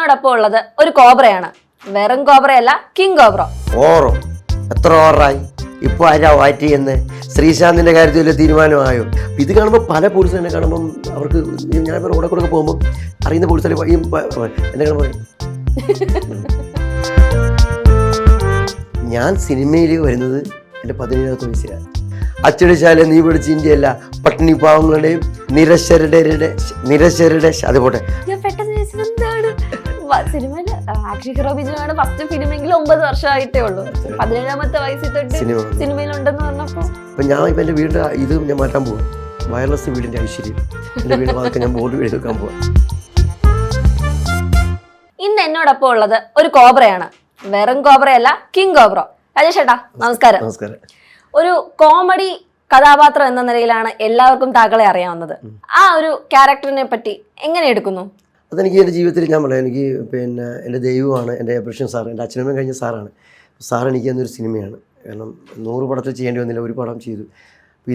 എന്നോടൊപ്പം ഉള്ളത് ഒരു കോബ്രയാണ്. വെറും കോബ്രയല്ല, കിങ് കോബ്ര. ഓറോ എത്ര ഓവറായി ഇപ്പോൾ ആരാ വാറ്റ് ചെയ്യുന്നത്? ശ്രീശാന്തിൻ്റെ കാര്യത്തിൽ വലിയ തീരുമാനമായോ? ഇത് കാണുമ്പോൾ പല പോലീസും എന്നെ കാണുമ്പം അവർക്ക് ഞാൻ റോഡെ കൂടെ പോകുമ്പോൾ അറിയുന്ന പോലീസുകാർ എന്നെ കാണുമ്പോൾ ഞാൻ സിനിമയിൽ വരുന്നത് എൻ്റെ 17ാമത്തെ വയസ്സിലാണ്. അച്ചടിശാല നീ പഠിച്ച ഇന്ത്യയല്ല, പട്ടിണി പാവങ്ങളുടെയും നിരശരുടെ അതുപോട്ടെ. സിനിമയില് ആക്ഷൻ ഹീറോ ബിജുവാണ് ഫസ്റ്റ് ഫിലിമെങ്കിലും 9 വർഷമായിട്ടേ ഉള്ളൂ. 17ാമത്തെ വയസ്സിൽ തൊട്ട് സിനിമയിലുണ്ടെന്ന് പറഞ്ഞപ്പോ ഇപ്പം ഞാൻ ഇപ്പം എൻ്റെ വീടിൻ്റെ ഇത് ഞാൻ മാറ്റാൻ പോവാം. വയർലെസ് വീടിൻ്റെ ഐശ്വര്യം എൻ്റെ വീട് ഭാഗത്ത് ഞാൻ ബോർഡ് എഴുതാൻ പോവാം. ഇന്ന് എന്നോടൊപ്പം ഉള്ളത് ഒരു കോബ്രയാണ്. വെറും കോബ്രയല്ല, കിങ് കോബ്ര. രാജേഷ് ചേട്ടാ നമസ്കാരം. നമസ്കാരം. ഒരു കോമഡി കഥാപാത്രം എന്ന നിലയിലാണ് എല്ലാവർക്കും താങ്കളെ അറിയാവുന്നത്. ആ ഒരു ക്യാരക്ടറിനെ പറ്റി എങ്ങനെ എടുക്കുന്നു? അതെനിക്ക് എൻ്റെ ജീവിതത്തിൽ ഞാൻ പറയാം, എനിക്ക് പിന്നെ എൻ്റെ ദൈവമാണ് എൻ്റെ പ്രൊഫഷൻ സാർ, എൻ്റെ അച്ഛനമ്മയും കഴിഞ്ഞ സാറാണ്. സാർ എനിക്ക് എന്നൊരു സിനിമയാണ്. കാരണം 100 പടത്തിൽ ചെയ്യേണ്ടി വന്നില്ല, ഒരു പടം ചെയ്തു.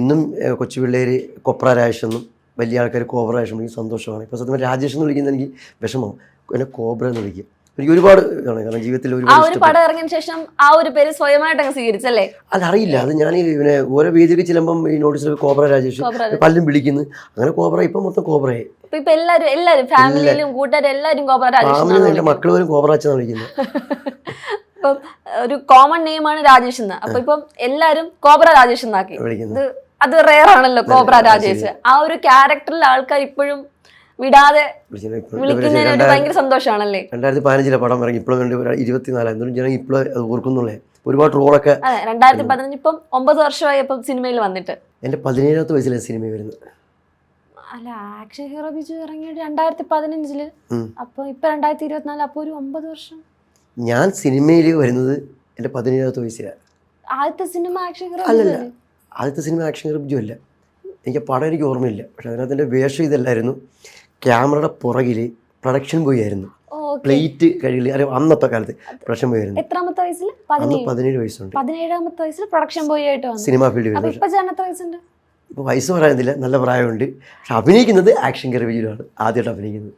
ഇന്നും കൊച്ചു പിള്ളേർ കൊപ്ര രാജേഷ് എന്നും വലിയ ആൾക്കാർ കോബ്ര രാജേഷ് എനിക്ക് സന്തോഷമാണ്. ഇപ്പോൾ സത്യം രാജേഷ് എന്ന് വിളിക്കുന്നത് എനിക്ക് വിഷമം, എന്നെ കോബ്ര എന്ന് വിളിക്കും. എനിക്ക് ഒരുപാട് ആണ്, കാരണം ജീവിതത്തിൽ ഒരുപാട് പടം ഇറങ്ങിയ ശേഷം ആ ഒരു പേര് സ്വയമായിട്ട് അങ്ങ് സ്വീകരിച്ചല്ലേ? അതറിയില്ല, അത് ഞാൻ പിന്നെ ഓരോ വേദിക്ക് ചെല്ലുമ്പം ഈ നോട്ടീസിലൊക്കെ കോബ്ര രാജേഷ് പലരും വിളിക്കുന്നു. അങ്ങനെ കോബ്ര ഇപ്പം മൊത്തം കോബ്രയെ. ഇപ്പൊ എല്ലാരും ഫാമിലിയിലും കൂട്ടുകാരും എല്ലാരും കോബ്ര രാജേഷ്. എൻ്റെ മക്കൾ പോലും കോബ്ര അച്ഛനാണ് വിളിക്കുന്നത്. ഇപ്പം ഒരു കോമൺ നെയിമാണ് രാജേഷ് എന്ന്. അപ്പൊ ഇപ്പം എല്ലാരും കോബ്ര രാജേഷ് എന്നാക്കി വിളിക്കുന്നത്. അത് റെയർ ആണല്ലോ കോബ്ര രാജേഷ്. ആ ഒരു ക്യാരക്ടറിൽ ആൾക്കാർ ഇപ്പോഴും വിടാതെ വിളിക്കുന്നതിന് ഭയങ്കര സന്തോഷമാണല്ലേ? 2015 പടം ഇറങ്ങി, ഇപ്പോഴും 24 എന്തും ജനം ഇപ്പോഴും അത് ഓർക്കുന്നുള്ളേ. ഒരുപാട് റോളൊക്കെ 2015 ഇപ്പം 9 വർഷമായി ഇപ്പം സിനിമയിൽ വന്നിട്ട്. എൻ്റെ 17ാമത്തെ വയസ്സിലാണ് സിനിമ വരുന്നത്. അല്ല, ആക്ഷൻ ഹീറോ ബിജു ഇറങ്ങിയിട്ട് 2015 അപ്പൊ ഇപ്പൊ 2024, അപ്പൊ ഒരു 9 വർഷം. ഞാൻ സിനിമയിൽ വരുന്നത് എൻ്റെ 17ാമത്തെ വയസ്സിലാണ്. ആദ്യത്തെ സിനിമ ആക്ഷൻ ഹീറോ അല്ലല്ല, ആദ്യത്തെ സിനിമ ആക്ഷൻ ഹീറോ ബിജു അല്ല. എനിക്ക് പടം എനിക്ക് ഓർമ്മയില്ല, പക്ഷെ അതിനകത്ത് എൻ്റെ വേഷം ഇതല്ലായിരുന്നു. ക്യാമറയുടെ പുറകിൽ പ്രൊഡക്ഷൻ ബോയ് ആയിരുന്നു, പ്ലേറ്റ് കഴുകി. അന്നത്തെ കാലത്ത് പ്രൊഡക്ഷൻ ബോയ് ആയിരുന്നു. എത്രാമത്തെ വയസ്സിൽ? 17 വയസ്സുണ്ട്. 17ാമത്തെ വയസ്സിൽ പ്രൊഡക്ഷൻ ബോയ് ആയിട്ട് സിനിമാ ഫീൽഡിൽ വരുന്നത്. ഇപ്പോൾ വയസ്സ് പറയാനില്ല, നല്ല പ്രായമുണ്ട്. പക്ഷെ അഭിനയിക്കുന്നത് ആക്ഷൻ ഹീറോ ബിജുവാണ് ആദ്യമായിട്ട് അഭിനയിക്കുന്നത്.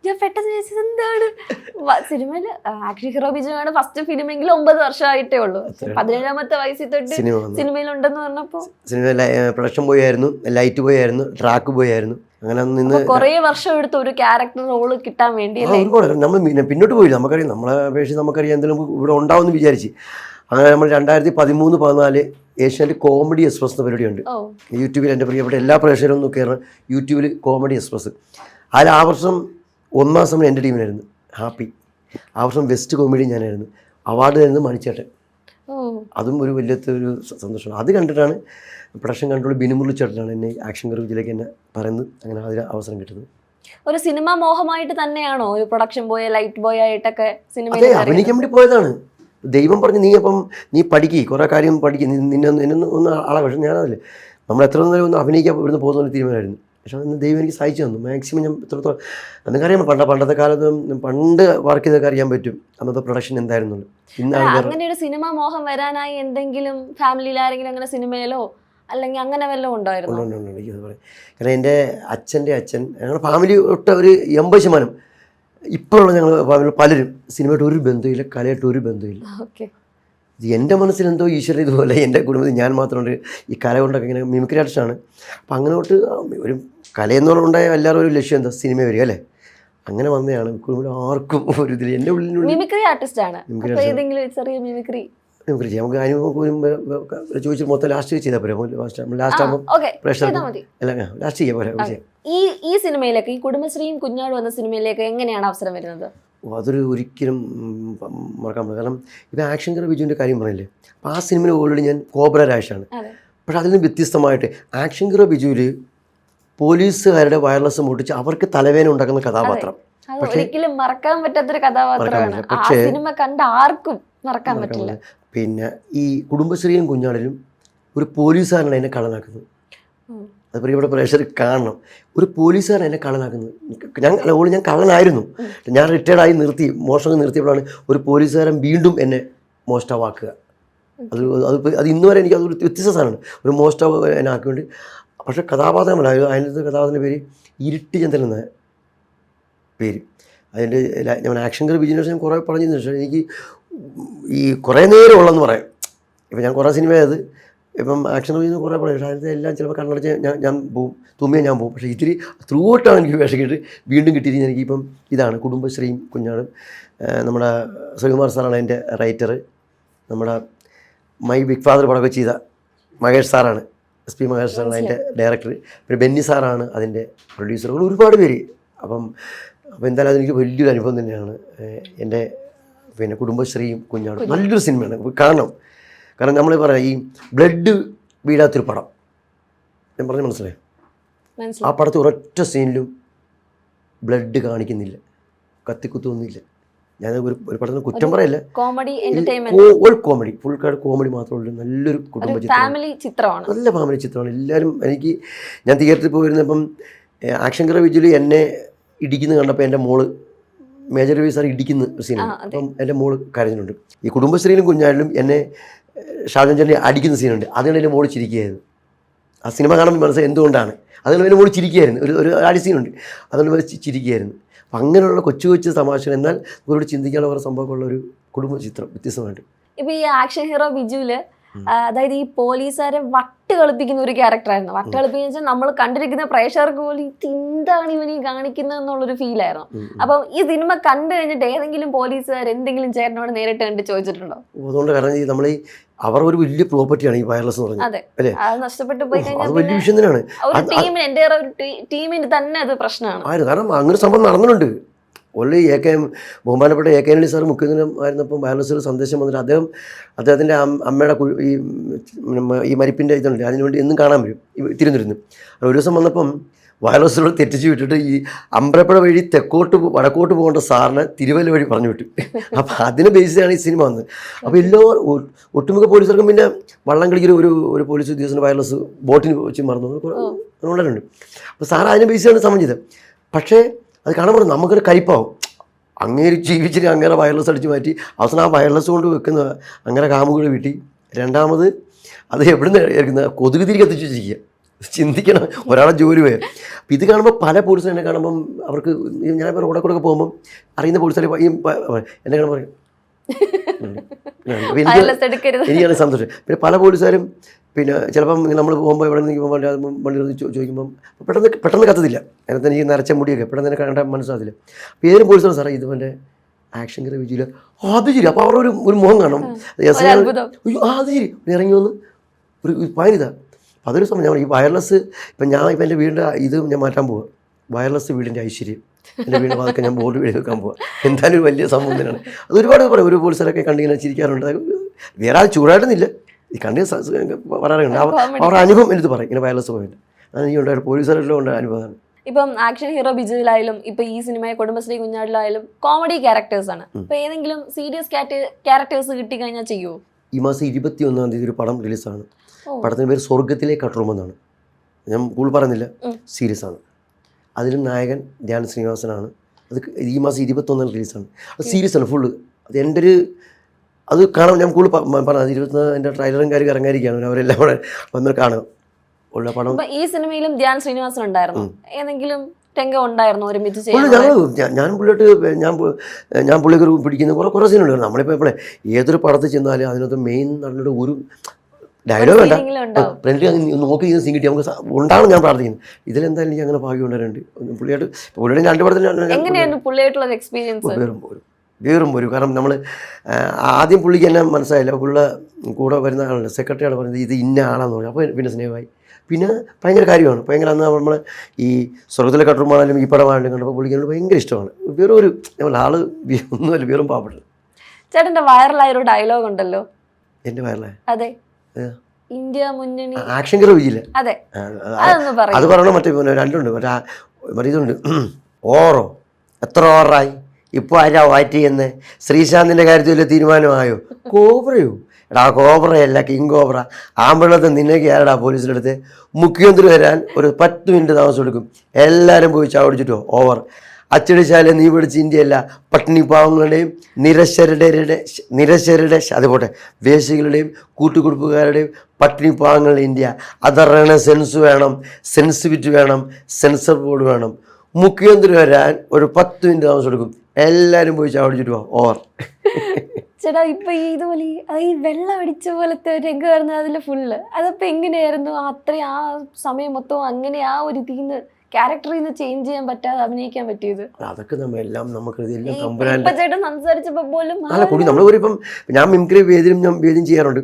ഞാൻ പെട്ടെന്ന് എന്താണ് സിനിമയിൽ ആക്ഷൻ ഹീറോ ബിജുവാണ് ഫസ്റ്റ് ഫിലിമെങ്കിലും 9 വർഷമായിട്ടേ ഉള്ളൂ. 17ാമത്തെ വയസ്സിൽ തൊട്ട് സിനിമയിലുണ്ടെന്ന് പറഞ്ഞപ്പോ സിനിമ പ്രൊഡക്ഷൻ ബോയ് ആയിരുന്നു, ലൈറ്റ് ബോയ് ആയിരുന്നു, ട്രാക്ക് ബോയ് ആയിരുന്നു. അങ്ങനെ നിന്ന് കുറെ വർഷം എടുത്ത് ഒരു ക്യാരക്ടർ റോള് കിട്ടാൻ വേണ്ടി. നമ്മൾ പിന്നോട്ട് പോയില്ല, നമുക്കറിയാം, നമ്മളെ അപേക്ഷിച്ച് നമുക്കറിയാം എന്തെങ്കിലും ഇവിടെ ഉണ്ടാവും എന്ന് വിചാരിച്ച്. അങ്ങനെ നമ്മൾ 2013-14 ഏഷ്യാനെറ്റ് കോമഡി എക്സ്പ്രസ് എന്ന പരിപാടിയുണ്ട് യൂട്യൂബിൽ. എൻ്റെ പ്രിയപ്പെട്ട എല്ലാ പ്രേക്ഷകരും ഒന്ന് കയറണം യൂട്യൂബിൽ, കോമഡി എക്സ്പ്രസ്. അതിൽ ആ വർഷം 1ാം സമയം എൻ്റെ ടീമിനായിരുന്നു ഹാപ്പി. ആ വർഷം ബെസ്റ്റ് കോമഡി ഞാനായിരുന്നു. അവാർഡ് തരുന്നത് മണിച്ചേട്ടൻ. അതും ഒരു വലിയൊരു സന്തോഷമാണ്. അത് കണ്ടിട്ടാണ് പ്രൊഡക്ഷൻ കൺട്രോൾ ബിനുമുരളി ചേട്ടനാണ് എന്നെ ആക്ഷൻ ഗ്രൂപ്പിലേക്ക് എന്നെ പറയുന്നത്. അങ്ങനെ അതിന് അവസരം കിട്ടുന്നത്. ഒരു സിനിമ മോഹമായിട്ട് തന്നെയാണോ ഒരു പ്രൊഡക്ഷൻ ബോയ്, ലൈറ്റ് ബോയ് ആയിട്ടൊക്കെ സിനിമ അഭിനയിക്കാൻ വേണ്ടി പോയതാണ്. ദൈവം പറഞ്ഞ് നീ പഠിക്കുക, കുറേ കാര്യം പഠിക്കുക, നിന്നെ ഒന്ന് ആളെ. പക്ഷെ ഞാനതില്ല, നമ്മൾ എത്ര നേരം ഒന്ന് അഭിനയിക്കാൻ ഇവിടുന്ന് പോകുന്ന തീരുമാനമായിരുന്നു. പക്ഷെ അന്ന് ദൈവം എനിക്ക് സഹായിച്ചു തന്നു. മാക്സിമം ഞാൻ എത്രത്തോളം നിങ്ങൾക്കറിയാം, പണ്ടത്തെ കാലത്ത് പണ്ട് വർക്ക് ചെയ്തൊക്കെ അറിയാൻ പറ്റും അന്നത്തെ പ്രൊഡക്ഷൻ എന്തായിരുന്നുള്ളൂ. അങ്ങനെ ഒരു സിനിമ മോഹം വരാനായി എന്തെങ്കിലും ഫാമിലിയിൽ ആരെങ്കിലും അങ്ങനെ സിനിമയിലോ അല്ലെങ്കിൽ അങ്ങനെ വല്ലതും ഉണ്ടായിരുന്നു? എനിക്കത് പറയാം. കാരണം എൻ്റെ അച്ഛൻ്റെ അച്ഛൻ, ഞങ്ങളുടെ ഫാമിലി ഒട്ട ഒരു 80% ഇപ്പോഴുള്ള ഞങ്ങൾ ഫാമിലി പലരും സിനിമയായിട്ട് ഒരു ബന്ധമില്ല, കലയായിട്ട് ഒരു ബന്ധമില്ല. എൻ്റെ മനസ്സിൽ എന്തോ ഈശ്വരൻ ഇതുപോലെ എൻ്റെ കുടുംബത്തിൽ ഞാൻ മാത്രമുണ്ട് ഈ കല കൊണ്ടൊക്കെ ഇങ്ങനെ മിമിക്രി ആർട്ടിസ്റ്റാണ്. അപ്പം അങ്ങനെ തൊട്ട് ഒരു കലയെന്നുണ്ടായ എല്ലാവരും ഒരു ലക്ഷ്യം എന്താ, സിനിമ വരിക അല്ലേ? അങ്ങനെ വന്നതാണ്. കുടുംബത്തിൽ ആർക്കും ഒരു ഇതിൽ എൻ്റെ ഉള്ളിൽ മിമിക്രി ആർട്ടിസ്റ്റാണ്. ചെറിയ മിമിക്രി ചെയ്യാം. നമുക്ക് അനുഭവം ചോദിച്ചിട്ട് മൊത്തം ലാസ്റ്റ് ചെയ്താൽ പോരെ? ലാസ്റ്റ് ആകുമ്പോൾ ലാസ്റ്റ് ചെയ്യാൻ പോലെ. ഈ സിനിമയിലേക്ക്, ഈ കുടുംബശ്രീയും കുഞ്ഞാടും എന്ന സിനിമയിലേക്ക് എങ്ങനെയാണ് അവസരം വരുന്നത്? അതൊരു ഒരിക്കലും മറക്കാൻ പറ്റില്ല. കാരണം ഇത് ആക്ഷൻ ഹീറോ ബിജുവിൻ്റെ കാര്യം പറഞ്ഞില്ലേ, അപ്പോൾ ആ സിനിമയിൽ ഓൾറെഡി ഞാൻ കോബ്ര രാജേഷാണ്. പക്ഷെ അതിൽ നിന്ന് വ്യത്യസ്തമായിട്ട് ആക്ഷൻ ഹീറോ ബിജുവിൽ പോലീസുകാരുടെ വയർലെസ് മുട്ടിച്ച് അവർക്ക് തലവേദന ഉണ്ടാക്കുന്ന കഥാപാത്രം. ഒരിക്കലും മറക്കാൻ പറ്റാത്തൊരു കഥാപാത്രമാണ്. ആ സിനിമ കണ്ട ആർക്കും മറക്കാൻ പറ്റില്ല. പിന്നെ ഈ കുടുംബശ്രീയും കുഞ്ഞാടിലും ഒരു പോലീസുകാരനാണ് എന്നെ കള്ളനാക്കുന്നത്. അത് പ്രിയപ്പെട്ട പ്രേക്ഷകർ കാണണം. ഒരു പോലീസുകാരൻ എന്നെ കള്ളനാക്കുന്നത്. ഞാൻ കള്ളനായിരുന്നു, ഞാൻ റിട്ടയർഡായി മോഷണം നിർത്തിയപ്പോഴാണ് ഒരു പോലീസുകാരൻ വീണ്ടും എന്നെ മോഷ്ടാവാക്കുക. അത് ഇന്ന് വരെ എനിക്ക് അതൊരു വ്യത്യസ്ത സാധനമാണ്, ഒരു മോഷ്ടാവ് എന്നെ ആക്കിക്കൊണ്ട്. പക്ഷേ കഥാപാത്രമല്ല, അതിനകത്ത് കഥാപാത്രത്തിൻ്റെ പേര് ഇരുട്ടി ചന്ദ്രൻ എന്നാണ്. പേര്. അതിൻ്റെ ഞാൻ ആക്ഷൻ കറി ബിജിനസ് ഞാൻ കുറേ പറഞ്ഞതിന് ശേഷം എനിക്ക് ഈ കുറേ നേരം ഉള്ളതെന്ന് പറയാം. ഇപ്പം ഞാൻ കുറേ സിനിമ ആയത് ഇപ്പം ആക്ഷൻ റിവ്യൂന്ന് കുറേ പറയും. പക്ഷേ അതിൻ്റെ എല്ലാം ചിലപ്പോൾ കണ്ണടച്ച് ഞാൻ പോവും, തുമ്മിയാൽ ഞാൻ പോകും. പക്ഷേ ഇത്തിരി ത്രൂ ഔട്ടാണ് എനിക്ക് വേഷം കിട്ടി വീണ്ടും കിട്ടിയിരിക്കുന്നത്. എനിക്കിപ്പം ഇതാണ് കുടുംബശ്രീയും കുഞ്ഞാടും. നമ്മുടെ ശ്രീകുമാർ സാറാണ് അതിൻ്റെ റൈറ്റർ. നമ്മുടെ മൈ ബിഗ് ഫാദർ പടമൊക്കെ ചെയ്ത മഹേഷ് സാറാണ്, SP മഹേഷ് സാറാണ് അതിൻ്റെ ഡയറക്ടർ. പിന്നെ ബെന്നി സാറാണ് അതിൻ്റെ പ്രൊഡ്യൂസറുകൾ, ഒരുപാട് പേര്. അപ്പോൾ എന്തായാലും അതെനിക്ക് വലിയൊരു അനുഭവം തന്നെയാണ്. എൻ്റെ പിന്നെ കുടുംബശ്രീയും കുഞ്ഞാടും നല്ലൊരു സിനിമയാണ്, കാരണം നമ്മൾ പറയാം ഈ ബ്ലഡ് വീഴാത്തൊരു പടം. ഞാൻ പറഞ്ഞ മനസ്സിലായി. ആ പടത്തിൽ ഒരൊറ്റ സീനിലും ബ്ലഡ് കാണിക്കുന്നില്ല, കത്തിക്കുത്തൊന്നുമില്ല. ഞാൻ ഒരു പടത്തിന് കുറ്റം പറയല്ല, കോമഡി ഫുൾ കോമഡി മാത്രമേ ഉള്ളൂ. നല്ലൊരു കുടുംബ ചിത്രമാണ്, നല്ല ഫാമിലി ചിത്രമാണ്. എല്ലാവരും ഞാൻ തിയേറ്ററിൽ പോയിരുന്നപ്പം ആക്ഷൻ കറി വിജുലി എന്നെ ഇടിക്കുന്നത് കണ്ടപ്പോൾ എൻ്റെ മോള് മേജർ രവി സാർ ഇടിക്കുന്ന സീനാണ്. അപ്പം എൻ്റെ മോള് കരഞ്ഞിട്ടുണ്ട്. ഈ കുടുംബശ്രീയിലും കുഞ്ഞാടിലും എന്നെ ഷാജൻ ചേട്ടനെ അടിക്കുന്ന സീനുണ്ട്. അതുകൊണ്ട് എൻ്റെ മോള് ചിരിക്കുകയായിരുന്നു. ആ സിനിമ കാണുമ്പോൾ മനസ്സിലായി എന്തുകൊണ്ടാണ്. അതുകൊണ്ട് എൻ്റെ മോള് ചിരിക്കുകയായിരുന്നു. ഒരു അടി സീനുണ്ട്, അതുകൊണ്ട് ചിരിക്കുകയായിരുന്നു. അപ്പം അങ്ങനെയുള്ള കൊച്ചു കൊച്ചു തമാശകൾ, എന്നാൽ ഇവരോട് ചിന്തിക്കാനുള്ള കുറേ സംഭവമുള്ള ഒരു കുടുംബ ചിത്രം വ്യത്യസ്തമായിട്ട്. ഇപ്പം ഈ ആക്ഷൻ ഹീറോ ബിജുവില് അതായത് ഈ പോലീസുകാരെ വട്ട് കളിപ്പിക്കുന്ന ഒരു ക്യാരക്ടറായിരുന്നു. വട്ട് കളിപ്പിക്കുന്ന വെച്ചാൽ നമ്മൾ കണ്ടിരിക്കുന്ന പ്രേക്ഷകർക്ക് പോലും എന്താണ് ഇവനീ കാണിക്കുന്നത് എന്നുള്ളൊരു ഫീലായിരുന്നു. അപ്പം ഈ സിനിമ കണ്ടു കഴിഞ്ഞിട്ട് ഏതെങ്കിലും പോലീസുകാർ എന്തെങ്കിലും ചേട്ടനോട് നേരിട്ട് കണ്ട് ചോദിച്ചിട്ടുണ്ടോ? അതുകൊണ്ട് കാരണം നമ്മൾ അവർ ഒരു വലിയ പ്രോപ്പർട്ടിയാണ് ഈ വയർലെസ് എന്ന് പറഞ്ഞത്. അതെ, അത് നഷ്ടപ്പെട്ടു പോയി കഴിഞ്ഞാൽ വലിയ വിഷയം തന്നെയാണ്. ടീമിന് തന്നെ അത് പ്രശ്നമാണ്. കാരണം അങ്ങനെ സംഭവം നടന്നിട്ടുണ്ട്. ഓൾറെഡി ബഹുമാനപ്പെട്ട AK ആന്റണി സാർ മുഖ്യമന്ത്രിയായിരുന്നപ്പം വയർലെസ് സന്ദേശം വന്നിട്ട് അദ്ദേഹത്തിൻ്റെ അമ്മയുടെ ഈ മരിപ്പിൻ്റെ ഇതുണ്ട്, അതിനുവേണ്ടി എന്നും കാണാൻ വരും തിരുവനന്തപുരത്ത്. ഒരു ദിവസം വന്നപ്പം വയർലെസ്സിലൂടെ തെറ്റിച്ച് വിട്ടിട്ട് ഈ അമ്പലപ്പുഴ വഴി വടക്കോട്ട് പോകേണ്ട സാറിനെ തിരുവല്ല വഴി പറഞ്ഞു വിട്ടു. അപ്പം അതിനെ ബേസ് ചെയ്താണ് ഈ സിനിമ വന്നത്. അപ്പോൾ ഒട്ടുമിക്ക പോലീസുകാർക്കും പിന്നെ വള്ളം കളിക്കുന്ന ഒരു പോലീസ് ഉദ്യോഗസ്ഥന് വയർലെസ് ബോട്ടിന് വെച്ച് മറന്നു ഉണ്ടായിട്ടുണ്ട്. അപ്പോൾ സാർ അതിനെ ബേസ് ചെയ്താണ് സംബന്ധിച്ചത്. പക്ഷേ അത് കാണുമ്പോൾ നമുക്കൊരു കയ്പാവും. അങ്ങേര് ജീവിച്ചിട്ട് അങ്ങനെ വയർലെസ് അടിച്ച് മാറ്റി അവസാനം ആ വയർലെസ് കൊണ്ട് വെക്കുന്ന അങ്ങനെ കാമുകൂടെ വീട്ടി. രണ്ടാമത് അത് എവിടുന്ന് എടുക്കുന്ന കൊതുക് തിരി കത്തിച്ച് വെച്ചിരിക്കുക. ചിന്തിക്കണം, ഒരാളെ ജോലി പോയാൽ. അപ്പം ഇത് കാണുമ്പോൾ പല പോലീസും എന്നെ കാണുമ്പം അവർക്ക് ഞാനിപ്പോൾ റോഡിൽ കൂടെ ഒക്കെ പോകുമ്പം അറിയുന്ന പോലീസുകാർ എന്നെ കാണുമ്പോൾ പറയും എനിക്കാണ് സന്തോഷം. പിന്നെ പല പോലീസുകാരും പിന്നെ ചിലപ്പം നമ്മൾ പോകുമ്പോൾ ഇവിടെ നിന്ന് വണ്ടി ചോദിക്കുമ്പം പെട്ടെന്ന് കത്തത്തില്ല. അതിനകത്ത് എനിക്ക് നരച്ച മുടിയൊക്കെ പെട്ടെന്ന് തന്നെ കണ്ടാൽ മനസ്സിലാകത്തില്ല. അപ്പോൾ ഏതൊരു പോലീസാണ് സാറേ ഇതുപോലെ ആക്ഷൻ കറി വിജയില്ല, അത് ശരി. അപ്പോൾ അവരുടെ ഒരു മുഖം കാണും, അത് ശരി ഇറങ്ങി വന്ന് ഒരു പയനിതാണ്. അപ്പോൾ അതൊരു സമയം ഞാൻ ഈ വയർലെസ് ഇപ്പം എൻ്റെ വീടിൻ്റെ ഇത് ഞാൻ മാറ്റാൻ പോവുക. വയർലെസ് വീടിൻ്റെ ഐശ്വര്യം, എൻ്റെ വീടിൻ്റെ ഭാഗത്ത് ഞാൻ ബോർഡ് വീട് വെക്കാൻ പോവുക. എന്തായാലും ഒരു വലിയ സംഭവം തന്നെയാണ്. അത് ഒരുപാട് പറയും, ഒരു പോലീസുകാരൊക്കെ കണ്ടിങ്ങനെ ചിരിക്കാറുണ്ട്. വേറെ ആൾ ചൂടായിട്ടൊന്നുമില്ല, ഈ കണ്ടി പറയാറുണ്ട്. അവരുടെ അനുഭവം എടുത്ത് പറയും ഇങ്ങനെ വയർലെസ് പോയിട്ട്. അത് എനിക്ക് ഉണ്ടായിട്ട് പോലീസുകാരെല്ലാം ഉണ്ട് അനുഭവമാണ്. ഇപ്പം ആക്ഷൻ ഹീറോ ബിജുവിലായാലും ഇപ്പൊ ഈ സിനിമയെ കുടുംബശ്രീ കുഞ്ഞാടിലായാലും കോമഡി ക്യാരക്ടേഴ്സ് ആണ്. ഇപ്പൊ ഏതെങ്കിലും സീരിയസ് ക്യാരക്ടേഴ്സ് കിട്ടി കഴിഞ്ഞാൽ ചെയ്യുമോ? ഈ മാസം 21-ാം തീയതി ഒരു പടം റിലീസാണ്. പടത്തിൻ്റെ പേര് സ്വർഗത്തിലെ കട്ടുറുമെന്നാണ്. ഞാൻ കൂടുതൽ പറയുന്നില്ല, സീരിയസ് ആണ്. അതിലും നായകൻ ധ്യാൻ ശ്രീനിവാസനാണ്. അത് ഈ മാസം 21-ാം റിലീസാണ്. അത് സീരിയസ് ആണ് ഫുള്ള്. അത് എൻ്റെ ഒരു അത് കാണാൻ ഞാൻ കൂടുതൽ പറഞ്ഞത് 24 എൻ്റെ ട്രailer കാര്യം ഇറങ്ങാതിരിക്കുകയാണ്. അവരെല്ലാം കൂടെ വന്ന് കാണുക ഉള്ള പടം. ഈ സിനിമയിലും ധ്യാൻ ശ്രീനിവാസൻ ഉണ്ടായിരുന്നു. ഏതെങ്കിലും രംഗം ഉണ്ടായിരുന്നു ഒരുമിച്ച് ഞാൻ പുള്ളിയോട്ട് ഞാൻ പുള്ളിക്ക് പിടിക്കുന്ന കുറേ സീനുണ്ട്. നമ്മളിപ്പോൾ എപ്പോഴേ ഏതൊരു പടത്തിൽ ചെന്നാലും അതിനകത്ത് മെയിൻ നടന്നിട്ട് ഒരു ഡയലോഗ് വേണ്ട, ഫ്രണ്ട്ലി നോക്കി ചെയ്യുന്ന സീൻ കിട്ടി നമുക്ക് ഉണ്ടാവണം ഞാൻ പ്രാർത്ഥിക്കുന്നു. ഇതിലെന്തായാലും എനിക്ക് അങ്ങനെ ഭാഗ്യം ഉണ്ടായിട്ടുണ്ട്. പുള്ളിയുടെ 2 പടത്തിൽ വേറും പോരും. കാരണം നമ്മൾ ആദ്യം പുള്ളിക്ക് എന്നെ മനസ്സിലായില്ല. പുള്ളിയുടെ കൂടെ വരുന്ന ആളാണ് സെക്രട്ടറിയാണ് പറഞ്ഞത് ഇത് ഇന്ന ആളാന്ന് പറഞ്ഞു. അപ്പോൾ പിന്നെ സ്നേഹമായി. പിന്നെ ഭയങ്കര കാര്യമാണ്, ഭയങ്കര അന്ന് നമ്മൾ ഈ സ്വർഗത്തിലെ കട്ടുറുമാണെങ്കിലും ഈ പടമാണെങ്കിലും കണ്ടപ്പോൾ പുള്ളിക്ക് ഭയങ്കര ഇഷ്ടമാണ്. വേറെ ഒരു ആള് ഒന്നുമല്ല, വേറും പാവപ്പെട്ടത്. ചേട്ടൻ്റെ വൈറലായ ഒരു ഡയലോഗ് ഉണ്ടല്ലോ. എൻ്റെ വൈറലായ അതെ, ഇന്ത്യ മുന്നണി ആക്ഷൻ കറി വിജില്ല. അതെ, അത് പറയണം. മറ്റേ രണ്ടുണ്ട്, മറ്റേ ഇതുണ്ട്. ഓറോ എത്ര ഓവറായി, ഇപ്പോൾ ആരാ വാറ്റ് ചെയ്യുന്നത്, ശ്രീശാന്തിൻ്റെ കാര്യത്തിൽ വലിയ തീരുമാനമായോ? കോബ്രയോ? എടാ കോബ്രയല്ല, കിങ് കോബ്ര. ആമ്പിളത്തെ നിന്നൊക്കെ ആരടാ പോലീസിലെടുത്ത്? മുഖ്യമന്ത്രി വരാൻ ഒരു 10 മിനിറ്റ് താമസം എടുക്കും. എല്ലാവരും പോയി ചാവടിച്ചിട്ടോ ഓവർ. അച്ചടിച്ചാലെ നീ പിടിച്ച് ഇന്ത്യയല്ല, പട്ടിണി പാവങ്ങളുടെയും നിരശരുടെ അതുപോട്ടെ വേശികളുടെയും കൂട്ടുകുടുപ്പുകാരുടെയും പട്ടിണി പാവങ്ങളുടെ ഇന്ത്യ. അതറിയണ സെൻസ് വേണം, സെൻസിറ്റിവിറ്റി വേണം, സെൻസർ ബോർഡ് വേണം. മുഖ്യമന്ത്രി വരാൻ ഒരു 10 മിനിറ്റ് താമസം എടുക്കും. എല്ലാവരും പോയി ചാടിച്ചിട്ട് പോവാം. ഓവർ. ചേട്ടാ ഇപ്പൊ ഇതുപോലെ ഈ വെള്ളം അടിച്ച പോലത്തെ ഒരു രംഗം വരുന്നത് അതില് ഫുള്ള് അതപ്പോ എങ്ങനെയായിരുന്നു അത്രയും ആ സമയം മൊത്തം അങ്ങനെ ആ ഒരു ഇതിന്ന് ക്യാരക്ടറിൽ നിന്ന് ചേഞ്ച് ചെയ്യാൻ പറ്റാതെ അഭിനയിക്കാൻ പറ്റിയത്? അതൊക്കെ നമ്മെല്ലാം നമുക്ക് ഇതെല്ലാം ചേട്ടൻ സംസാരിച്ചപ്പോ പോലും അല്ല കുടി നമ്മളിപ്പം ഞാൻ മിമിക്രി വേദിയും ചെയ്യാറുണ്ട്.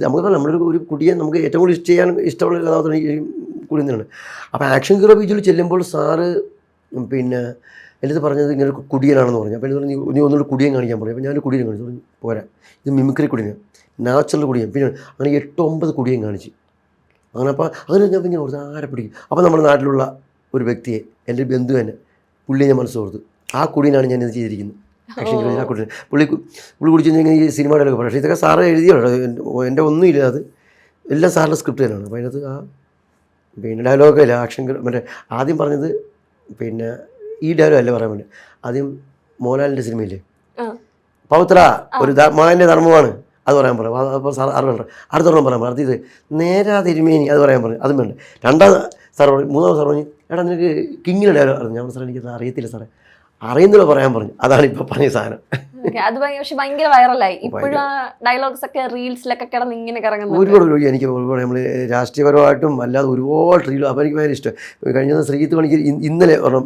നമുക്ക് നമ്മളൊരു കുടിയെ നമുക്ക് ഏറ്റവും കൂടുതൽ ചെയ്യാൻ ഇഷ്ടമുള്ള കഥാപാത്രം ഈ കുടി തന്നെയാണ്. അപ്പോൾ ആക്ഷൻ ഹീറോ ബീച്ചിൽ ചെല്ലുമ്പോൾ സാറ് പിന്നെ എൻ്റെ പറഞ്ഞത് ഇങ്ങനെ കുടിയനാണെന്ന് പറഞ്ഞു. അപ്പോൾ എനിക്ക് നീ ഒന്നുകൂടി കുടിയൻ കാണിക്കാൻ പറയും. അപ്പോൾ ഞാനൊരു കുടിയൻ കാണിച്ചു പറഞ്ഞു പോരാ, ഇത് മിമിക്രി കുടിയൻ, നാച്ചുറൽ കുടിയൻ. പിന്നെ അങ്ങനെ 8-9 കുടിയൻ കാണിച്ചു. അങ്ങനെ അപ്പോൾ അങ്ങനെ ഞാൻ ഇങ്ങനെ ഓർത്ത് ആരെ പിടിക്കും. അപ്പോൾ നമ്മുടെ നാട്ടിലുള്ള ഒരു വ്യക്തിയെ എൻ്റെ ബന്ധു തന്നെ പുള്ളിയെ ഞാൻ മനസ്സ് ഓർത്തു. ആ കുടിയനാണ് ഞാൻ ഇത് ചെയ്തിരിക്കുന്നത്. ആക്ഷൻ ഹീറോ ആ കുടിയൻ പുള്ളി കുടിച്ചു കഴിഞ്ഞാൽ ഈ സിനിമയുടെ പക്ഷേ ഇതൊക്കെ സാറ് എഴുതിയാണ്. എൻ്റെ ഒന്നുമില്ല, അത് എല്ലാം സാറിൻ്റെ സ്ക്രിപ്റ്റ് തന്നെയാണ്. അപ്പോൾ അതിനകത്ത് ആ പിന്നെ ഡയലോഗല്ല ആക്ഷൻ മറ്റേ ആദ്യം പറഞ്ഞത് പിന്നെ ഈ ഡയലോഗ് അല്ല പറയാൻ വേണ്ടി ആദ്യം മോഹൻലാലിൻ്റെ സിനിമയില്ലേ പൗത്ര ഒരു മകൻ്റെ ധർമ്മമാണ് അത് പറയാൻ പറയും. അപ്പോൾ സാർ അറിവ് അടുത്തൊരെണ്ണം പറയാൻ പറയും. ഇത് നേരാ തിരുമേനി അത് പറയാൻ പറയും. അതും വേണ്ട. രണ്ടാമത് സാർ പറഞ്ഞു. മൂന്നാമത് സാർ പറഞ്ഞു എടാ നിനക്ക് കിങ്ങിൻ്റെ ഡയലോഗ് അറിഞ്ഞു. ഞാൻ സാറേ എനിക്കത് അറിയത്തില്ല സാറേ, അറിയുന്നില്ല പറയാൻ പറഞ്ഞു. അതാണ് ഇപ്പോൾ പറഞ്ഞ സാധനം. അത് പക്ഷെ ഭയങ്കര വൈറലായി. ഇപ്പോഴും ഡയലോഗ്സ് ഒക്കെ റീൽസിലൊക്കെ കിടന്ന് ഇങ്ങനെ കറങ്ങുന്നു. ഒരുപാട് എനിക്ക് ഒരുപാട് നമ്മൾ രാഷ്ട്രീയപരമായിട്ടും അല്ലാതെ ഒരുപാട് റീലും അപ്പോൾ എനിക്ക് ഭയങ്കര ഇഷ്ടം. കഴിഞ്ഞ ശ്രീജിത്ത് പണിക്ക് ഇന്നലെ ഒരെണ്ണം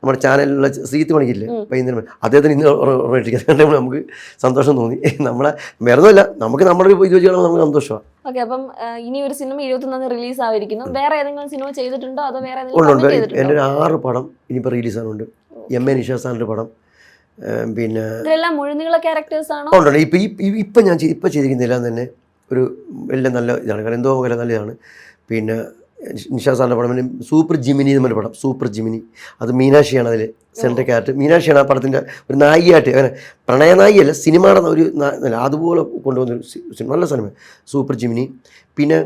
നമ്മുടെ ചാനലിലുള്ള ശ്രീജിത്ത് പണിക്കില്ലേ വൈകുന്നേരം അദ്ദേഹത്തിന് ഇന്ന് ഓർമ്മയിട്ടിരിക്കുന്നത് നമുക്ക് സന്തോഷം തോന്നി. നമ്മളെ വേറൊന്നുമല്ല, നമുക്ക് നമ്മുടെ ഒരു ഇത് വെച്ച് കാണുമ്പോൾ നമുക്ക് സന്തോഷമാണ്. ഓക്കെ, അപ്പം ഇനി ഒരു സിനിമ 21 റിലീസ് ആയിരിക്കുന്നു. വേറെ ഏതെങ്കിലും സിനിമ ചെയ്തിട്ടുണ്ടോ അതോ വേറെ ഉണ്ട്? എൻ്റെ ഒരു 6 പടം ഇനിയിപ്പോൾ റിലീസാണുണ്ട്. MA നിഷാസാറിൻ്റെ പടം, പിന്നെ ഇതെല്ലാം മുഴുനീള ക്യാരക്ടേഴ്സ് ആണോ? ഉണ്ട്. ഇപ്പം ഞാൻ ചെയ്തിരിക്കുന്നതെല്ലാം തന്നെ ഒരു എല്ലാം നല്ല ഇതാണ്. കാരണം എന്തോ പോലെ നല്ല ഇതാണ്. പിന്നെ നിഷാസാറിൻ്റെ പടം, പിന്നെ സൂപ്പർ ജിമിനി എന്നൊരു പടം, സൂപ്പർ ജിമിനി, അത് മീനാക്ഷിയാണ് അതിൽ സെൻട്രൽ ക്യാരക്ടർ. മീനാക്ഷിയാണ് ആ പടത്തിൻ്റെ ഒരു നായികയായിട്ട്, അങ്ങനെ പ്രണയനായികയല്ല, സിനിമയുടെ ഒരു അതുപോലെ കൊണ്ടുവന്നൊരു നല്ല സിനിമ സൂപ്പർ ജിമിനി. പിന്നെ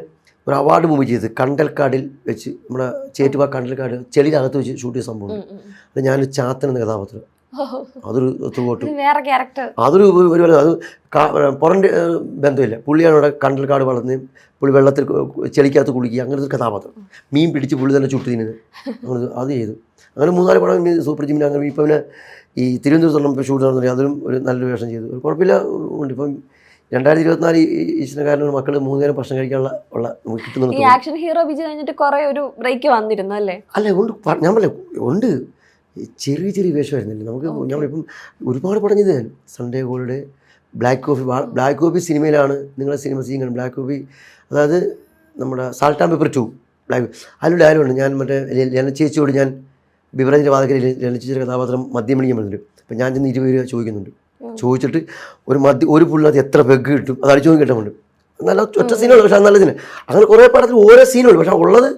ഒരു അവാർഡ് മൂവി ചെയ്ത് കണ്ടൽക്കാടിൽ വെച്ച് നമ്മുടെ ചേറ്റുവാ കണ്ടൽക്കാട് ചെളിയിലകത്ത് വെച്ച് ഷൂട്ട് ചെയ്ത സംഭവം. അത് ഞാനൊരു ചാത്തൻ എന്ന കഥാപാത്രം. അതൊരു ത്രൂട്ട് അതൊരു ഒരു അത് പുറൻ്റെ ബന്ധമില്ല. പുള്ളിയാണ് ഇവിടെ കണ്ടൽക്കാട് വളർന്ന് പുള്ളി വെള്ളത്തിൽ ചെളിക്കകത്ത് കുളിക്കുക, അങ്ങനത്തെ ഒരു കഥാപാത്രം. മീൻ പിടിച്ച് പുള്ളി തന്നെ ചുട്ട് തിന്നത് അങ്ങനെ അത് ചെയ്തു. അങ്ങനെ 3-4 പടം സൂപ്പർ ജിമിനി. അങ്ങനെ ഇപ്പം പിന്നെ ഈ തിരുവനന്തപുരത്തുള്ള ഇപ്പോൾ ഷൂട്ട് നടന്നില്ല, അതിലും ഒരു നല്ലൊരു വേഷം ചെയ്തു. ഒരു കുഴപ്പമില്ല ഉണ്ട്. ഇപ്പം 2024 ഈശ്വരക്കാരനോട് മക്കൾ 3 നേരം ഭക്ഷണം കഴിക്കാനുള്ള കിട്ടുന്നുണ്ട്. ആക്ഷൻ ഹീറോ വിജയ് കഴിഞ്ഞിട്ട് കുറെ ഒരു ബ്രേക്ക് വന്നിരുന്നു അല്ലേ? അല്ല ഉണ്ട്, ഞാൻ പറയാം ഉണ്ട്. ചെറിയ ചെറിയ വേഷമായിരുന്നില്ലേ നമുക്ക്. ഞങ്ങളിപ്പം ഒരുപാട് പടം ചെയ്ത് ഞാൻ സൺഡേ ഹോളിഡേ, ബ്ലാക്ക് കോഫി സിനിമയിലാണ് നിങ്ങളെ സിനിമ സീൻ ബ്ലാക്ക് കോഫി, അതായത് നമ്മുടെ സാൾട്ട് ആൻഡ് പെപ്പർ 2 ബ്ലാക്ക്. അതിലൊരു ഡയലോഗുണ്ട്. ഞാൻ മറ്റേ ചേച്ചിയോട് ഞാൻ ബിവറേജിൻ്റെ വാതിക്കൽ ചേച്ചിയുടെ കഥാപാത്രം മദ്യം മേടിക്കാൻ പറ്റുന്നുണ്ട്. അപ്പം ഞാൻ ചെന്ന് 20 രൂപ ചോദിക്കുന്നുണ്ട്. ചോദിച്ചിട്ട് ഒരു പുള്ളിനകത്ത് എത്ര പെഗ് കിട്ടും അത് അടിച്ചു നോക്കി കിട്ടുന്നുണ്ട്. നല്ല ഒറ്റ സീനുള്ളൂ, പക്ഷെ അത് നല്ല സീൻ. അങ്ങനെ കുറേ പടത്തിൽ ഓരോ സീനുള്ളൂ, പക്ഷെ ഉള്ളത്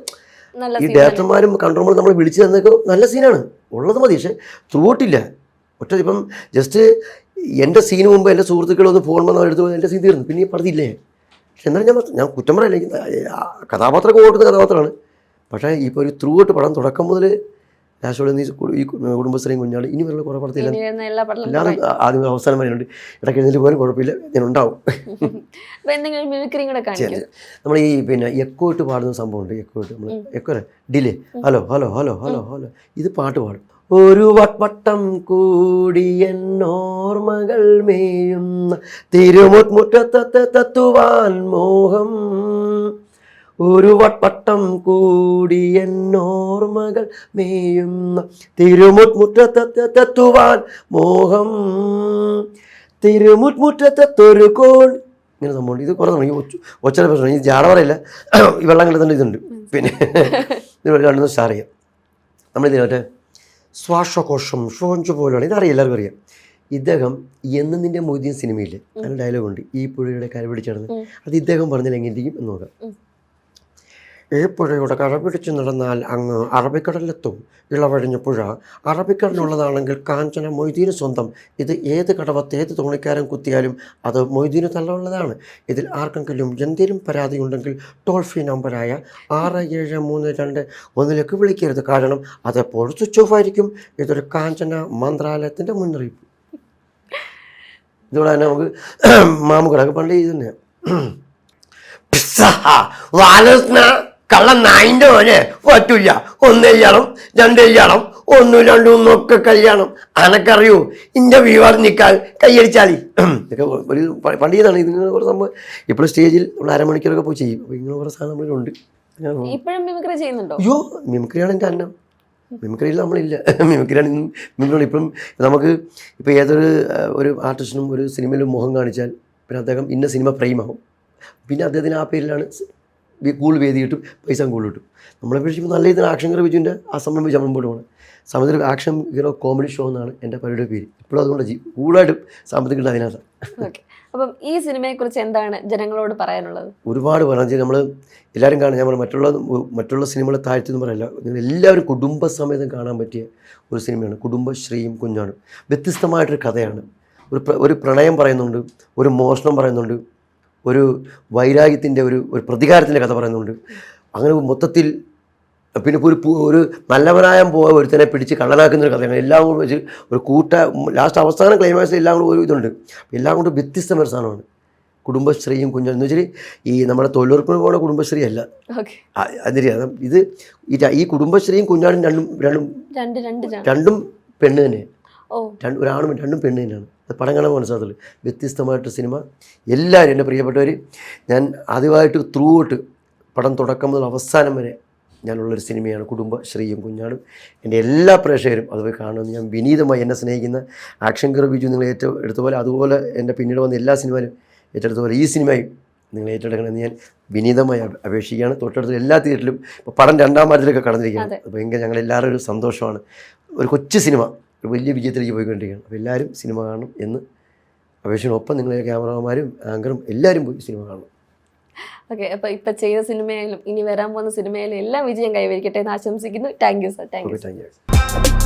ഈ ഡയറക്ടർമാരും കൺട്രോളർമാരും നമ്മൾ വിളിച്ചു തന്നൊക്കെ നല്ല സീനാണ് ഉള്ളത് മതി. പക്ഷെ ത്രൂട്ടില്ല ഒറ്റ. ഇപ്പം ജസ്റ്റ് എൻ്റെ സീന് മുമ്പ് എൻ്റെ സുഹൃത്തുക്കളൊന്ന് ഫോൺ വന്ന് എടുത്ത് എൻ്റെ സീൻ തീർന്നു, പിന്നെ ഈ പടത്തില്ലേ. പക്ഷെ എന്നാലും ഞാൻ കുറ്റം പറയല്ല, കഥാപാത്രമൊക്കെ ഓടുന്ന കഥാപാത്രമാണ്. പക്ഷേ ഇപ്പോൾ ഒരു ത്രൂട്ട് പടം തുടക്കം മുതൽ ലാസ്റ്റോടെ ഈ കുടുംബശ്രീയും കുഞ്ഞാട് ഇനി വരെയുള്ള കുറേ പടത്തില്ല, അല്ലാതെ ആദ്യം അവസാനം വരെയുണ്ട്. ഇടയ്ക്ക് എഴുന്നേറ്റ് പോലും കുഴപ്പമില്ല, ഞാനുണ്ടാവും. നമ്മൾ ഈ പിന്നെ എക്കോ ഇട്ട് പാടുന്ന സംഭവമുണ്ട്. എക്കോ ഇട്ട് നമ്മൾ echo delay hello hello hello hello hello ഇത് പാട്ട് പാടും. ഒരു വട്ടം കൂടിയെന്നോർമകൾ മേയുന്ന തിരുമുറ്റത്തെത്തുവാൻ മോഹം, ഒരു വട്ടം കൂടിയെന്നോർമകൾ മേയുന്ന തിരുമുറ്റത്തെത്തുവാൻ മോഹം, തിരുമുറ്റത്തൊരു കോൺ. ഇങ്ങനെ സംഭവം. ഇത് കുറേ ഈ ഒച്ചര പ്രശ്നം. ഈ ജാട പറയില്ല, ഈ വെള്ളം കിട്ടുന്നുണ്ട് ഇതുണ്ട്. പിന്നെ ഇത് രണ്ടു സ്റ്റാർ ചെയ്യാം. നമ്മളിതിന് മറ്റേ ശ്വാസകോശം ഷോഞ്ചു പോലെയാണ്, ഇതറിയാം, എല്ലാവർക്കും അറിയാം. ഇദ്ദേഹം എന്ന് നിൻ്റെ മൊയ്തീൻ സിനിമയില്ലേ അതിന് ഡയലോഗുണ്ട്, ഈ പുഴയുടെ കര പിടിച്ചിടന്ന്. അത് ഇദ്ദേഹം പറഞ്ഞാൽ എങ്ങനെയിരിക്കും എന്ന് നോക്കാം. ഈ പുഴയുടെ കര പിടിച്ച് നടന്നാൽ അങ്ങ് അറബിക്കടലിലെത്തും. ഇളവഴിഞ്ഞ പുഴ അറബിക്കടലിനുള്ളതാണെങ്കിൽ കാഞ്ചന മൊയ്തീന് സ്വന്തം. ഇത് ഏത് കടവത്ത് ഏത് തോണിക്കാരൻ കുത്തിയാലും അത് മൊയ്തീന് തള്ളുള്ളതാണ്. ഇതിൽ ആർക്കെങ്കിലും എന്തെങ്കിലും പരാതിയുണ്ടെങ്കിൽ ടോൾ ഫ്രീ നമ്പറായ 6732 വിളിക്കരുത്, കാരണം അതെപ്പോഴും സ്വിച്ച് ഓഫ് ആയിരിക്കും. ഇതൊരു കാഞ്ചന മന്ത്രാലയത്തിൻ്റെ മുന്നറിയിപ്പ്. ഇതോടെ തന്നെ നമുക്ക് മാമുകളൊക്കെ പണ്ട് ഇത് തന്നെയാണ്. കള്ളം നായിൻ്റെ മോനെ പറ്റില്ല, 1 ചെയ്യണം 2 ചെയ്യണം ഒന്നും രണ്ടും ഒന്നൊക്കെ കല്യാണം അനക്കറിയോ ഇന്റെ വിവാദം നിൽക്കാൻ കൈയടിച്ചാലി ഇതൊക്കെ ഒരു പണ്ടിയതാണ്. ഇതിങ്ങനെ കുറേ സംഭവം ഇപ്പോഴും സ്റ്റേജിൽ നമ്മൾ അരമണിക്കൂറൊക്കെ പോയി ചെയ്യും. അപ്പോൾ ഇങ്ങനെ കുറേ സാധനം നമ്മളിലുണ്ട്. ഇപ്പോഴും മിമിക്രി ചെയ്യുന്നുണ്ടോ? അയ്യോ, മിമിക്രിയാണ് എൻ്റെ അന്നം. മിമിക്രിയിൽ നമ്മളില്ല. മിമിക്രിയാണ് ഇന്നും ഇപ്പം നമുക്ക് ഇപ്പോൾ ഒരു ആർട്ടിസ്റ്റിനും ഒരു സിനിമയിലും മുഖം കാണിച്ചാൽ പിന്നെ അദ്ദേഹം ഇന്ന സിനിമ പ്രൈമാകും. പിന്നെ അദ്ദേഹത്തിന് ആ പേരിലാണ് കൂടുതൽ വേദി കിട്ടും, പൈസ കൂടുതൽ കിട്ടും. നമ്മളെ പേടിച്ചപ്പോൾ നല്ല രീതിയിൽ ആക്ഷൻ ഹീറോ ബിജുവിൻ്റെ ആ സമയം വെച്ച് മുമ്പോട്ട് പോകണം. സമയത്തിൽ ആക്ഷൻ ഹീറോ കോമഡി ഷോ എന്നാണ് എൻ്റെ പരിപാടിയുടെ പേര്. ഇപ്പോഴും അതുകൊണ്ട് കൂടുതലായിട്ടും സാമ്പത്തികം കിട്ടും അതിനകത്ത്. ഓക്കെ, അപ്പം ഈ സിനിമയെക്കുറിച്ച് എന്താണ് ജനങ്ങളോട് പറയാനുള്ളത്? ഒരുപാട് പറഞ്ഞു. നമ്മൾ എല്ലാവരും കാണാൻ ഞാൻ മറ്റുള്ള സിനിമകളെ താഴ്ത്തിയെന്ന് പറയില്ല. നിങ്ങൾ എല്ലാവരും കുടുംബസമേതം കാണാൻ പറ്റിയ ഒരു സിനിമയാണ് കുടുംബശ്രീയും കുഞ്ഞാടും. വ്യത്യസ്തമായിട്ടൊരു കഥയാണ്. ഒരു പ്രണയം പറയുന്നുണ്ട്, ഒരു മോഷണം പറയുന്നുണ്ട്, ഒരു വൈരാഗ്യത്തിൻ്റെ ഒരു പ്രതികാരത്തിൻ്റെ കഥ പറയുന്നുണ്ട്. അങ്ങനെ മൊത്തത്തിൽ പിന്നെ ഒരു നല്ലവനായ ഒരുത്തനെ പിടിച്ച് കള്ളനാക്കുന്നൊരു കഥയാണ്. എല്ലാം കൂടെ വെച്ച് ഒരു ലാസ്റ്റ് അവസാനം ക്ലൈമാക്സിൽ എല്ലാം കൂടെ ഒരു ഇതുണ്ട്. എല്ലാം കൊണ്ട് വ്യത്യസ്തമായ സാധനമാണ് കുടുംബശ്രീയും കുഞ്ഞാടും. എന്ന് വെച്ചാൽ ഈ നമ്മുടെ തൊഴിലുറപ്പിന് പോകുന്ന കുടുംബശ്രീ അല്ല. ഇത് ഈ കുടുംബശ്രീയും കുഞ്ഞാടും രണ്ടും പെണ്ണ് തന്നെയാണ്. ഒരാണും രണ്ടും പെണ്ണ് തന്നെയാണ്. അത് പടം കാണാൻ മനസ്സിലാകത്തുള്ളൂ. വ്യത്യസ്തമായിട്ട് സിനിമ എല്ലാവരും എൻ്റെ പ്രിയപ്പെട്ടവർ, ഞാൻ ആദ്യമായിട്ട് ത്രൂ ഔട്ട് പടം തുടക്കം മുതൽ അവസാനം വരെ ഞാനുള്ളൊരു സിനിമയാണ് കുടുംബശ്രീയും കുഞ്ഞാടും. എൻ്റെ എല്ലാ പ്രേക്ഷകരും അതുപോയി കാണുമെന്ന് ഞാൻ വിനീതമായി, എന്നെ സ്നേഹിക്കുന്ന ആക്ഷൻ ഹീറോ ബിജു നിങ്ങൾ എടുത്തപോലെ അതുപോലെ എൻ്റെ പിന്നീട് വന്ന എല്ലാ സിനിമയിലും ഏറ്റെടുത്തപോലെ ഈ സിനിമയും നിങ്ങൾ ഏറ്റെടുക്കണമെന്ന് ഞാൻ വിനീതമായി അപേക്ഷിക്കുകയാണ്. തൊട്ടടുത്ത എല്ലാ തിയേറ്ററിലും ഇപ്പോൾ പടം 2ാം വാരത്തിലൊക്കെ കടന്നിരിക്കുകയാണ്. അപ്പോൾ ഭയങ്കര ഞങ്ങളെല്ലാവരും ഒരു സന്തോഷമാണ്. ഒരു കൊച്ചു സിനിമ ഒരു വലിയ വിജയത്തിലേക്ക് പോയിക്കൊണ്ടിരിക്കുകയാണ്. അപ്പോൾ എല്ലാവരും സിനിമ കാണണം എന്ന് അപേക്ഷിക്കണം. ഒപ്പം നിങ്ങളെ ക്യാമറമാരും ആങ്കറും എല്ലാവരും പോയി സിനിമ കാണണം. ഓക്കെ, അപ്പോൾ ഇപ്പം ചെയ്ത സിനിമയായാലും ഇനി വരാൻ പോകുന്ന സിനിമയായാലും എല്ലാം വിജയം കൈവരിക്കട്ടെ എന്ന് ആശംസിക്കുന്നു. Thank you sir. Thank you.